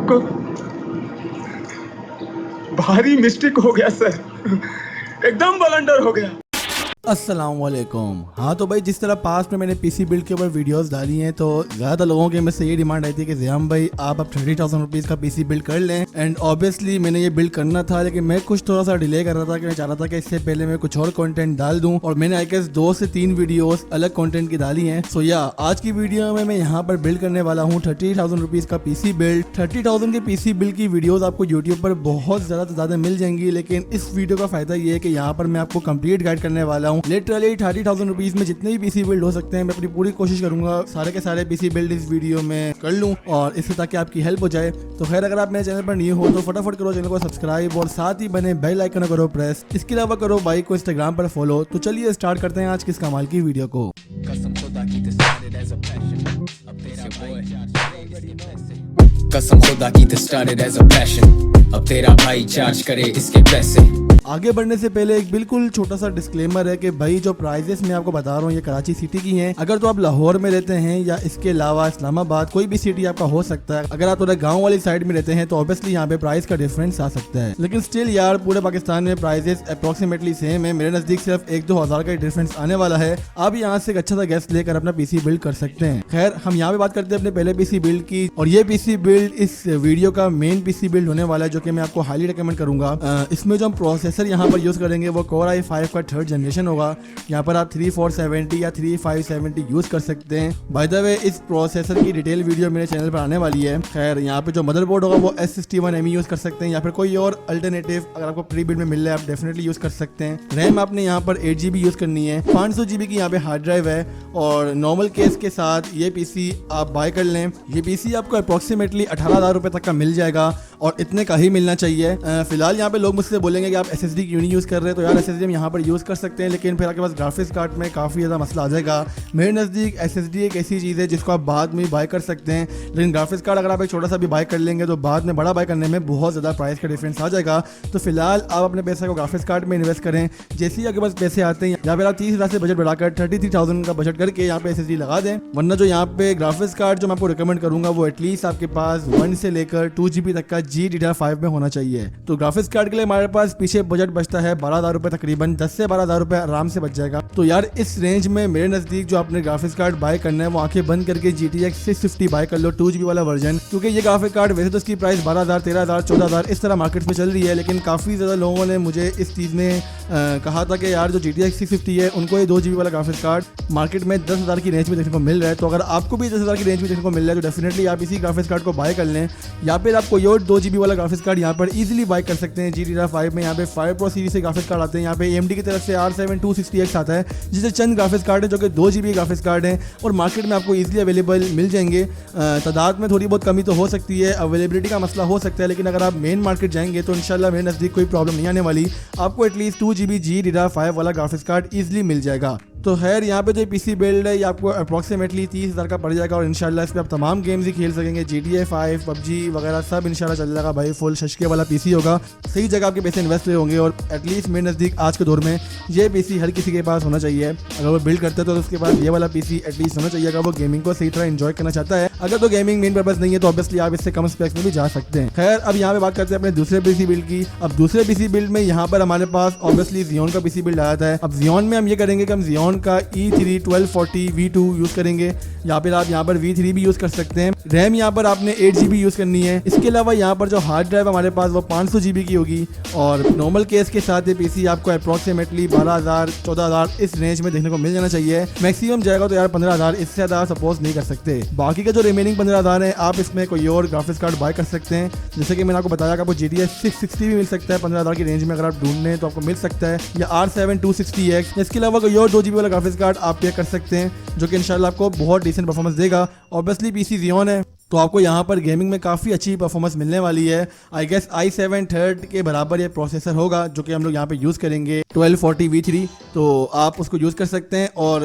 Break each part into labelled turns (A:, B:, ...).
A: को भारी मिस्टेक हो गया सर, एकदम ब्लंडर हो गया।
B: अस्सलाम वालेकुम। हाँ तो भाई, जिस तरह पास्ट में मैंने पीसी बिल्ड के ऊपर वीडियोस डाली हैं तो ज़्यादा लोगों के में से ये डिमांड आई थी कि ज़ियाम भाई आप अब 30,000 रुपीज़ का पीसी बिल्ड कर लें। एंड ऑब्वियसली मैंने ये बिल्ड करना था, लेकिन मैं कुछ थोड़ा सा डिले कर रहा था कि मैं चाह रहा था कि इससे पहले मैं कुछ और कंटेंट डाल दूं, और मैंने आई गेस 2 से 3 वीडियोस अलग कंटेंट की डाली हैं। सो या आज की वीडियो में मैं यहाँ पर बिल्ड करने वाला हूँ 30,000 रुपीज़ का पीसी बिल्ड। 30,000 के पीसी बिल्ड की वीडियोज आपको यूट्यूब पर बहुत ज़्यादा मिल जाएंगी, लेकिन इस वीडियो का फायदा ये है कि यहाँ पर मैं आपको कंप्लीट गाइड करने वाला हूँ। लिटरली 30,000 रुपीज़ में जितने भी पीसी बिल्ड हो सकते हैं मैं अपनी पूरी कोशिश करूंगा सारे के सारे पीसी बिल्ड इस वीडियो में कर लूं, और इससे ताकि आपकी हेल्प हो जाए। तो खैर, अगर आप मेरे चैनल पर न्यू हो तो फटाफट करो चैनल को सब्सक्राइब, और साथ ही बने बेल आइकन करो प्रेस। इसके अलावा करो भाई को इंस्टाग्राम पर फॉलो। तो चलिए स्टार्ट करते हैं आज की इस कमाल की वीडियो को।
C: कसम खुदा की स्टार्टेड एज अ पैशन, अब तेरा भाई चार्ज करे इसके पैसे।
B: आगे बढ़ने से पहले एक बिल्कुल छोटा सा डिस्क्लेमर है कि भाई जो प्राइजेस मैं आपको बता रहा हूँ ये कराची सिटी की हैं। अगर तो आप लाहौर में रहते हैं या इसके अलावा इस्लामाबाद, कोई भी सिटी आपका हो सकता है। अगर आप थोड़ा गांव वाली साइड में रहते हैं तो ऑब्वियसली यहाँ पे प्राइस का डिफरेंस आ सकता है, लेकिन स्टिल यार पूरे पाकिस्तान में प्राइजेस अप्रोक्सीमेटली सेम है। मेरे नजदीक सिर्फ 1-2 हज़ार का डिफरेंस आने वाला है। आप यहाँ से एक अच्छा सा गेस्ट लेकर अपना पीसी बिल्ड कर सकते हैं। खैर, हम यहाँ पे बात करते हैं अपने पहले पीसी बिल्ड की, और ये पीसी बिल्ड इस वीडियो का मेन पीसी बिल्ड होने वाला है, जो कि मैं आपको हाईली रिकमेंड करूंगा। इसमें जो हम प्रोसेसर यहाँ पर यूज करेंगे वो Core i5 का 3rd जनरेशन होगा। यहाँ पर आप 3470 या 3570 यूज कर सकते हैं। बाय द वे, इस प्रोसेसर की डिटेल वीडियो मेरे चैनल पर आने वाली है। खैर, यहाँ पे जो मदरबोर्ड होगा वो S61ME यूज कर सकते हैं, या फिर कोई और अल्टरनेटिव अगर आपको प्री बिल्ड में मिल रहा है आप डेफिनेटली यूज कर सकते हैं। रैम आपने यहाँ पर 8GB यूज करनी है। 500GB की यहाँ पे हार्ड ड्राइव है, और नॉर्मल केस के साथ ये पीसी आप बाय कर लें। ये पीसी आपको अप्रोक्सीमेटली 18,000 रुपए तक का मिल जाएगा, और इतने का ही मिलना चाहिए। फिलहाल यहाँ पे लोग मुझसे बोलेंगे कि आप SSD क्यों नहीं यूज़ कर रहे, तो यार SSD हम यहाँ पर यूज़ कर सकते हैं, लेकिन फिर आपके पास ग्राफिक्स कार्ड में काफ़ी ज़्यादा मसला आ जाएगा। मेरे नज़दीक SSD एक ऐसी चीज़ है जिसको आप बाद में बाय कर सकते हैं, लेकिन ग्राफिक्स कार्ड अगर आप एक छोटा सा भी बाय कर लेंगे तो बाद में बड़ा बाय करने में बहुत ज़्यादा प्राइस का डिफरेंस आ जाएगा। तो फिलहाल आप अपने पैसे को ग्राफिक्स कार्ड में इन्वेस्ट करें। जैसे ही आपके पास पैसे आते हैं या फिर आप 30,000 से बजट बढ़ाकर 33,000 का बजट करके यहाँ पे SSD लगा दें, वरना जो यहाँ पे ग्राफिक्स कार्ड जो मैं आपको रिकमेंड करूँगा वो एटलीस्ट आपके पास 1 से लेकर 2GB तक का GDDR5 में होना चाहिए। तो ग्राफिक्स कार्ड के लिए हमारे पास पीछे बजट बचता है 12,000 रुपए, तकरीबन 10 से 12,000 रुपए आराम से बच जाएगा। तो यार इस रेंज में मेरे नजदीक जो आपने ग्राफिक्स कार्ड बाय करना है वो आंखें बंद करके GTX 650 बाय कर लो, 2GB वाला वर्जन। क्योंकि ये ग्राफिक कार्ड वैसे तो इसकी प्राइस 12,000, 13,000, 14,000 इस तरह मार्केट में चल रही है, लेकिन काफ़ी ज़्यादा लोगों ने मुझे इस चीज़ में कहा था कि यार जो GTX 650 है उनको ये 2GB वाला ग्राफिक्स कार्ड मार्केट में 10,000 की रेंज में देखने को मिल रहा है। तो अगर आपको भी 10,000 की रेंज में देखने को मिल रहा है तो डेफिनेटली आप इसी ग्राफिक्स कार्ड को बाय कर लें, या फिर आप कोई और 2GB वाला ग्राफिक्स कार्ड यहाँ पर इजीली बाय कर सकते हैं। GDDR5 में यहाँ पे 5 Pro सीरीज से ग्राफिक्स कार्ड आते हैं। यहाँ पे AMD की तरफ से R7 260X आता है, जिससे चंद ग्राफिक्स कार्ड है जो कि 2GB ग्राफिक्स कार्ड हैं, और मार्केट में आपको इजीली अवेलेबल मिल जाएंगे। तादाद में थोड़ी बहुत कमी तो हो सकती है, अवेलेबिलिटी का मसला हो सकता है, लेकिन अगर आप मेन मार्केट जाएंगे तो इंशाल्लाह मेरे नज़दीक कोई प्रॉब्लम नहीं आने वाली। आपको एटलीस्ट 2GB GDDR5 वाला ग्राफिक्स कार्ड ईजिली मिल जाएगा। तो खैर, यहाँ पे जो पीसी बिल्ड है ये आपको अप्रोक्सीमेटली 30,000 का पड़ जाएगा, और इंशाल्लाह इस पर आप तमाम गेम्स ही खेल सकेंगे। GTA 5, PUBG वगैरह सब इंशाल्लाह चल जाएगा भाई। फुल शशके वाला पीसी होगा, सही जगह आपके पैसे इन्वेस्ट हुए होंगे, और एटलीस्ट मेरे नज़दीक आज के दौर में ये पीसी हर किसी के पास होना चाहिए। अगर वो बिल्ड करते तो उसके पास ये वाला पीसी एटलीस्ट होना चाहिए, अगर वो गेमिंग को सही तरह एंजॉय करना चाहता है। अगर तो गेमिंग मेन पर्पस नहीं है तो ऑब्वियसली आप इससे कम स्पेक्स में भी जा सकते हैं। खैर, अब यहाँ पे बात करते हैं अपने दूसरे पीसी बिल्ड की। अब दूसरे पीसी बिल्ड में यहाँ पर हमारे पास ऑब्वियसली Xeon का पीसी बिल्ड आया था। अब Xeon में हम ये करेंगे कि हम Xeon का E3 1240 V2 यूज करेंगे, या फिर आप यहाँ पर V3 भी यूज कर सकते हैं। रैम यहाँ पर आपने 8GB यूज करनी है। इसके अलावा यहाँ पर जो हार्ड ड्राइव हमारे पास वो 500GB की होगी, और नॉर्मल केस के साथ ये पीसी आपको अप्रोक्सीमेटली 12,000, 14,000 इस रेंज में देखने को मिल जाना चाहिए। मैक्सिमम जाएगा तो यार 15,000, इससे ज़्यादा सपोज नहीं कर सकते। बाकी का जो रिमेनिंग 15,000 है आप इसमें कोई और ग्राफिक्स कार्ड बाय कर सकते हैं। जैसे कि मैंने आपको बताया कि आपको GTX 660 भी मिल सकता है 15,000 की रेंज में, अगर आप ढूंढने तो आपको मिल सकता है, या R7 260X। इसके अलावा कोई और 2GB वाला ग्राफिक्स कार्ड आप पे कर सकते हैं, जो कि इंशाल्लाह आपको बहुत डिसेंट परफॉर्मेंस देगा। ऑब्वियसली पीसी Xeon है तो आपको यहाँ पर गेमिंग में काफ़ी अच्छी परफॉर्मेंस मिलने वाली है। आई गेस i7 3rd के बराबर ये प्रोसेसर होगा जो कि हम लोग यहाँ पे यूज़ करेंगे 1240 V3, तो आप उसको यूज़ कर सकते हैं। और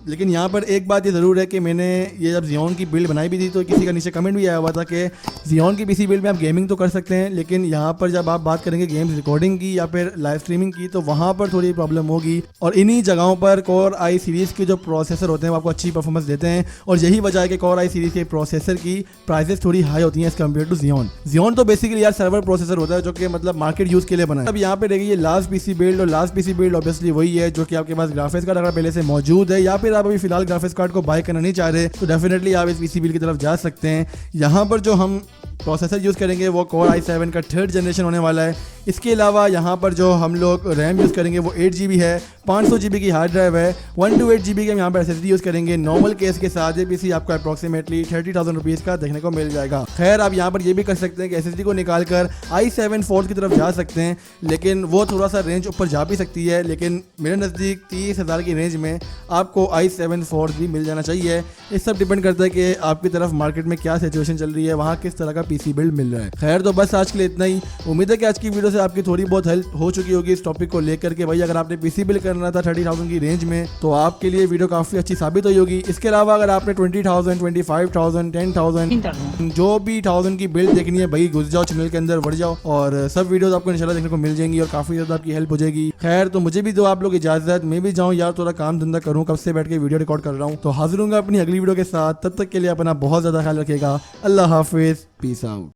B: लेकिन यहाँ पर एक बात ये ज़रूर है कि मैंने ये जब Xeon की बिल्ड बनाई भी थी तो किसी का नीचे कमेंट भी आया हुआ था कि Xeon की पीसी बिल्ड में आप गेमिंग तो कर सकते हैं, लेकिन यहाँ पर जब आप बात करेंगे गेम्स रिकॉर्डिंग की या फिर लाइव स्ट्रीमिंग की तो वहाँ पर थोड़ी प्रॉब्लम होगी। और इन्हीं जगहों पर Core i सीरीज़ के जो प्रोसेसर होते हैं वो आपको अच्छी परफॉर्मेंस देते हैं, और यही वजह है कि Core i सीरीज़ के प्रोसेसर की प्राइसेस थोड़ी हाई होती हैं as compared to Xeon। Xeon तो बेसिकली यार सर्वर प्रोसेसर होता है जो कि मतलब मार्केट यूज के लिए बना है। अब यहाँ पे देखिए ये लास्ट पीसी बिल्ड, और लास्ट पीसी बिल्ड ऑब्वियसली वही है जो कि आपके पास ग्राफिक्स कार्ड अगर पहले से मौजूद है या फिर आप अभी फिलहाल ग्राफिक्स कार्ड को बाय करना नहीं चाह रहे तो डेफिनेटली आप इस पीसी बिल्ड की तरफ जा सकते हैं। यहाँ पर जो हम प्रोसेसर यूज़ करेंगे वो Core i7 का 3rd जनरेशन होने वाला है। इसके अलावा यहाँ पर जो हम लोग रैम यूज़ करेंगे वो 8 GB है, 500 GB की हार्ड ड्राइव है, 128 GB का यहाँ पर SSD यूज़ करेंगे। नॉर्मल केस के साथ ये पीसी आपको अप्रॉक्सीमेटली 30,000 रुपीज़ का देखने को मिल जाएगा। खैर आप यहाँ पर ये भी कर सकते हैं कि SSD को निकाल कर i7 4 की तरफ जा सकते हैं, लेकिन वो थोड़ा सा रेंज ऊपर जा भी सकती है, लेकिन मेरे नज़दीक 30,000 की रेंज में आपको i7 4 भी मिल जाना चाहिए। ये सब डिपेंड करता है कि आपकी तरफ मार्केट में क्या सिचुएशन चल रही है, वहाँ किस तरह का पीसी बिल्ड मिल रहा है। खैर तो बस आज के लिए इतना ही। उम्मीद है कि आज की वीडियो से आपकी थोड़ी बहुत हेल्प हो चुकी होगी इस टॉपिक को लेकर के। भाई अगर आपने पीसी बिल्ड करना था 30,000 की रेंज में तो आपके लिए वीडियो काफ़ी अच्छी साबित हुई होगी। इसके अलावा अगर आपने 20,000, 25,000, 10,000 जो भी 1000 की बिल्ड देखनी है भाई घुस जाओ चैनल के अंदर, बढ़ जाओ और सब वीडियोस आपको इंशाल्लाह देखने को मिल जाएंगी और काफ़ी ज़्यादा आपकी हेल्प हो जाएगी। खैर तो मुझे भी दो आप लोग इजाज़त, मैं भी जाऊँ यार थोड़ा काम धंधा करूँ, कब से बैठ के वीडियो रिकॉर्ड कर रहा हूँ। तो हाजिर हूँगा अपनी अगली वीडियो के साथ, तब तक के लिए अपना बहुत ज़्यादा ख्याल रखिएगा। अल्लाह हाफिज़, पीस आउट।